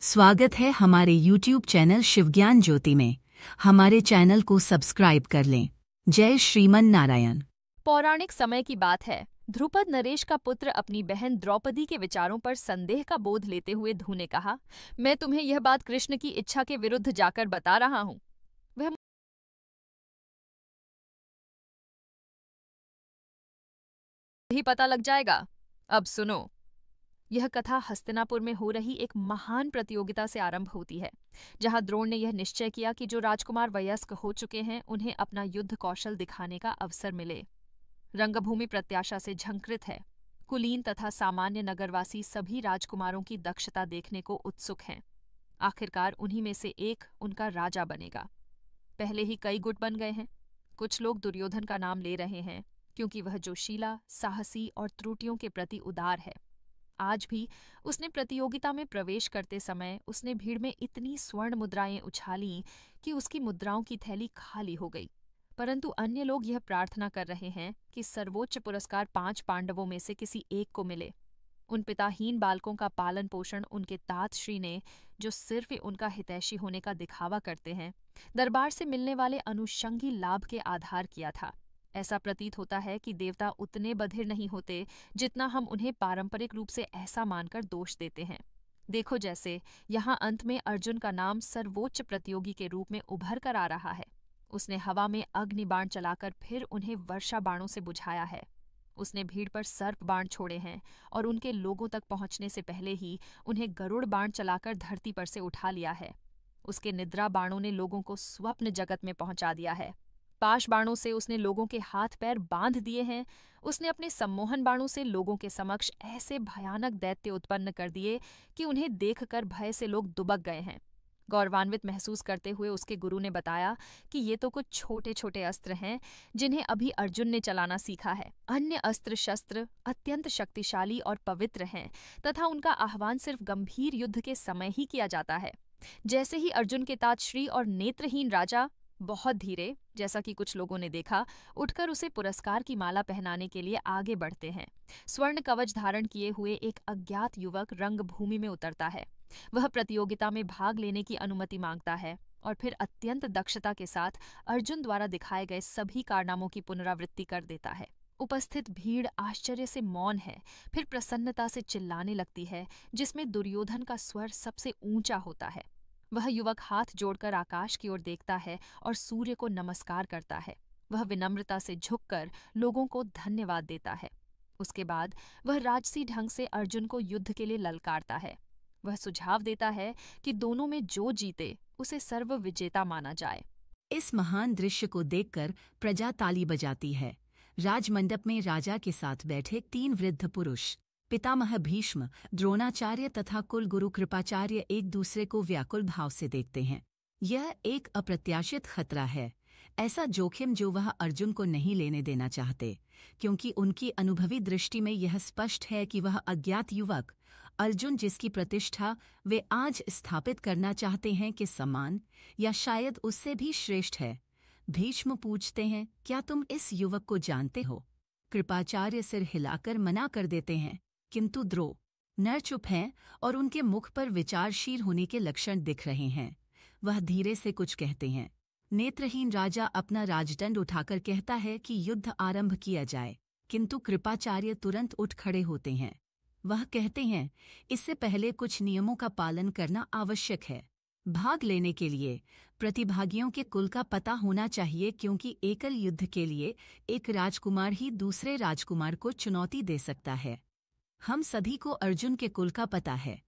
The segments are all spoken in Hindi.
स्वागत है हमारे YouTube चैनल शिवज्ञान ज्योति में। हमारे चैनल को सब्सक्राइब कर लें। जय श्रीमन नारायण। पौराणिक समय की बात है। ध्रुपद नरेश का पुत्र अपनी बहन द्रौपदी के विचारों पर संदेह का बोध लेते हुए ध्रुव ने कहा, मैं तुम्हें यह बात कृष्ण की इच्छा के विरुद्ध जाकर बता रहा हूँ। वह ही पता लग जाएगा। अब सुनो। यह कथा हस्तिनापुर में हो रही एक महान प्रतियोगिता से आरंभ होती है, जहां द्रोण ने यह निश्चय किया कि जो राजकुमार वयस्क हो चुके हैं उन्हें अपना युद्ध कौशल दिखाने का अवसर मिले। रंगभूमि प्रत्याशा से झंकृत है। कुलीन तथा सामान्य नगरवासी सभी राजकुमारों की दक्षता देखने को उत्सुक हैं। आखिरकार उन्हीं में से एक उनका राजा बनेगा। पहले ही कई गुट बन गए हैं। कुछ लोग दुर्योधन का नाम ले रहे हैं क्योंकि वह जोशीला, साहसी और त्रुटियों के प्रति उदार है। आज भी उसने प्रतियोगिता में प्रवेश करते समय उसने भीड़ में इतनी स्वर्ण मुद्राएं उछाली कि उसकी मुद्राओं की थैली खाली हो गई। परंतु अन्य लोग यह प्रार्थना कर रहे हैं कि सर्वोच्च पुरस्कार 5 पांडवों में से किसी एक को मिले। उन पिताहीन बालकों का पालन पोषण उनके तात श्री ने, जो सिर्फ उनका हितैषी होने का दिखावा करते हैं, दरबार से मिलने वाले अनुषंगी लाभ के आधार किया था। ऐसा प्रतीत होता है कि देवता उतने बधिर नहीं होते जितना हम उन्हें पारंपरिक रूप से ऐसा मानकर दोष देते हैं। देखो, जैसे यहाँ अंत में अर्जुन का नाम सर्वोच्च प्रतियोगी के रूप में उभर कर आ रहा है। उसने हवा में अग्नि बाण चलाकर फिर उन्हें वर्षा बाणों से बुझाया है। उसने भीड़ पर सर्प बाण छोड़े हैं और उनके लोगों तक पहुंचने से पहले ही उन्हें गरुड़ बाण चलाकर धरती पर से उठा लिया है। उसके निद्रा बाणों ने लोगों को स्वप्न जगत में पहुंचा दिया है। पाश बाणों से उसने लोगों के हाथ पैर बांध दिए हैं। उसने अपने सम्मोहन बाणों से लोगों के समक्ष ऐसे भयानक दैत्य उत्पन्न कर दिए कि उन्हें देखकर भय से लोग दुबक गए हैं। गौरवान्वित महसूस करते हुए उसके गुरु ने बताया कि ये तो कुछ छोटे छोटे अस्त्र हैं जिन्हें अभी अर्जुन ने चलाना सीखा है। अन्य अस्त्र शस्त्र अत्यंत शक्तिशाली और पवित्र हैं तथा उनका आह्वान सिर्फ गंभीर युद्ध के समय ही किया जाता है। जैसे ही अर्जुन के तात श्री और नेत्रहीन राजा बहुत धीरे, जैसा कि कुछ लोगों ने देखा, उठकर उसे पुरस्कार की माला पहनाने के लिए आगे बढ़ते हैं। स्वर्ण कवच धारण किए हुए एक अज्ञात युवक रंगभूमि में उतरता है। वह प्रतियोगिता में भाग लेने की अनुमति मांगता है और फिर अत्यंत दक्षता के साथ अर्जुन द्वारा दिखाए गए सभी कारनामों की पुनरावृत्ति कर देता है। उपस्थित भीड़ आश्चर्य से मौन है, फिर प्रसन्नता से चिल्लाने लगती है, जिसमें दुर्योधन का स्वर सबसे ऊंचा होता है। वह युवक हाथ जोड़कर आकाश की ओर देखता है और सूर्य को नमस्कार करता है। वह विनम्रता से झुककर लोगों को धन्यवाद देता है। उसके बाद वह राजसी ढंग से अर्जुन को युद्ध के लिए ललकारता है। वह सुझाव देता है कि दोनों में जो जीते उसे सर्व विजेता माना जाए। इस महान दृश्य को देखकर प्रजा ताली बजाती है। राजमंडप में राजा के साथ बैठे 3 वृद्ध पुरुष, पितामह भीष्म, द्रोणाचार्य तथा कुलगुरु कृपाचार्य एक दूसरे को व्याकुल भाव से देखते हैं। यह एक अप्रत्याशित खतरा है, ऐसा जोखिम जो वह अर्जुन को नहीं लेने देना चाहते, क्योंकि उनकी अनुभवी दृष्टि में यह स्पष्ट है कि वह अज्ञात युवक अर्जुन, जिसकी प्रतिष्ठा वे आज स्थापित करना चाहते हैं, कि समान या शायद उससे भी श्रेष्ठ है। भीष्म पूछते हैं, क्या तुम इस युवक को जानते हो? कृपाचार्य सिर हिलाकर मना कर देते हैं, किंतु द्रोण नर चुप हैं और उनके मुख पर विचारशील होने के लक्षण दिख रहे हैं। वह धीरे से कुछ कहते हैं। नेत्रहीन राजा अपना राजदंड उठाकर कहता है कि युद्ध आरंभ किया जाए, किंतु कृपाचार्य तुरंत उठ खड़े होते हैं। वह कहते हैं, इससे पहले कुछ नियमों का पालन करना आवश्यक है। भाग लेने के लिए प्रतिभागियों के कुल का पता होना चाहिए, क्योंकि एकल युद्ध के लिए एक राजकुमार ही दूसरे राजकुमार को चुनौती दे सकता है। हम सभी को अर्जुन के कुल का पता है।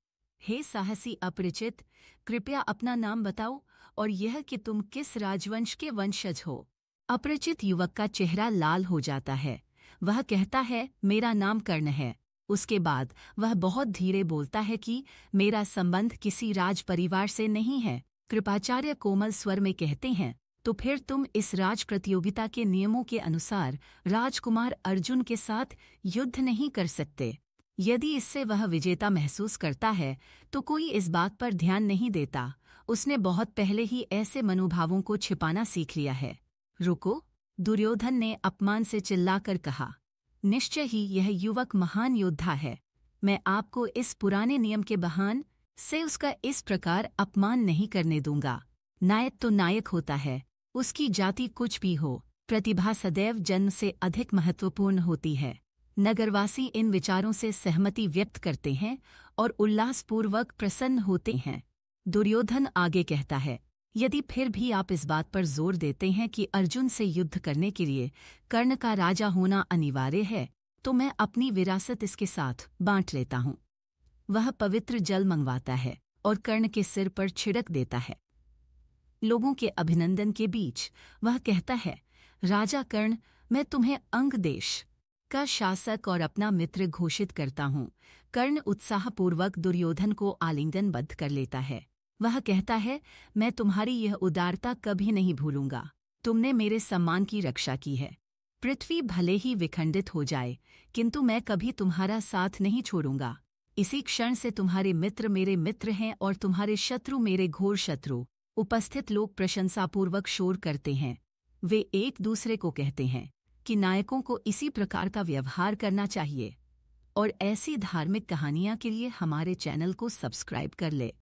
हे साहसी अपरिचित, कृपया अपना नाम बताओ और यह कि तुम किस राजवंश के वंशज हो। अपरिचित युवक का चेहरा लाल हो जाता है। वह कहता है, मेरा नाम कर्ण है। उसके बाद वह बहुत धीरे बोलता है कि मेरा संबंध किसी राज परिवार से नहीं है। कृपाचार्य कोमल स्वर में कहते हैं, तो फिर तुम इस राज प्रतियोगिता के नियमों के अनुसार राजकुमार अर्जुन के साथ युद्ध नहीं कर सकते। यदि इससे वह विजेता महसूस करता है तो कोई इस बात पर ध्यान नहीं देता। उसने बहुत पहले ही ऐसे मनोभावों को छिपाना सीख लिया है। रुको, दुर्योधन ने अपमान से चिल्लाकर कहा। निश्चय ही यह युवक महान योद्धा है। मैं आपको इस पुराने नियम के बहाने से उसका इस प्रकार अपमान नहीं करने दूंगा। नायक तो नायक होता है, उसकी जाति कुछ भी हो, प्रतिभा सदैव जन्म से अधिक महत्वपूर्ण होती है। नगरवासी इन विचारों से सहमति व्यक्त करते हैं और उल्लासपूर्वक प्रसन्न होते हैं। दुर्योधन आगे कहता है, यदि फिर भी आप इस बात पर जोर देते हैं कि अर्जुन से युद्ध करने के लिए कर्ण का राजा होना अनिवार्य है, तो मैं अपनी विरासत इसके साथ बांट लेता हूँ। वह पवित्र जल मंगवाता है और कर्ण के सिर पर छिड़क देता है। लोगों के अभिनंदन के बीच वह कहता है, राजा कर्ण, मैं तुम्हें अंग देश का शासक और अपना मित्र घोषित करता हूँ। कर्ण उत्साहपूर्वक दुर्योधन को आलिंगनबद्ध कर लेता है। वह कहता है, मैं तुम्हारी यह उदारता कभी नहीं भूलूंगा। तुमने मेरे सम्मान की रक्षा की है। पृथ्वी भले ही विखंडित हो जाए, किंतु मैं कभी तुम्हारा साथ नहीं छोड़ूंगा। इसी क्षण से तुम्हारे मित्र मेरे मित्र हैं और तुम्हारे शत्रु मेरे घोर शत्रु। उपस्थित लोग प्रशंसापूर्वक शोर करते हैं। वे एक दूसरे को कहते हैं कि नायकों को इसी प्रकार का व्यवहार करना चाहिए। और ऐसी धार्मिक कहानियां के लिए हमारे चैनल को सब्सक्राइब कर ले।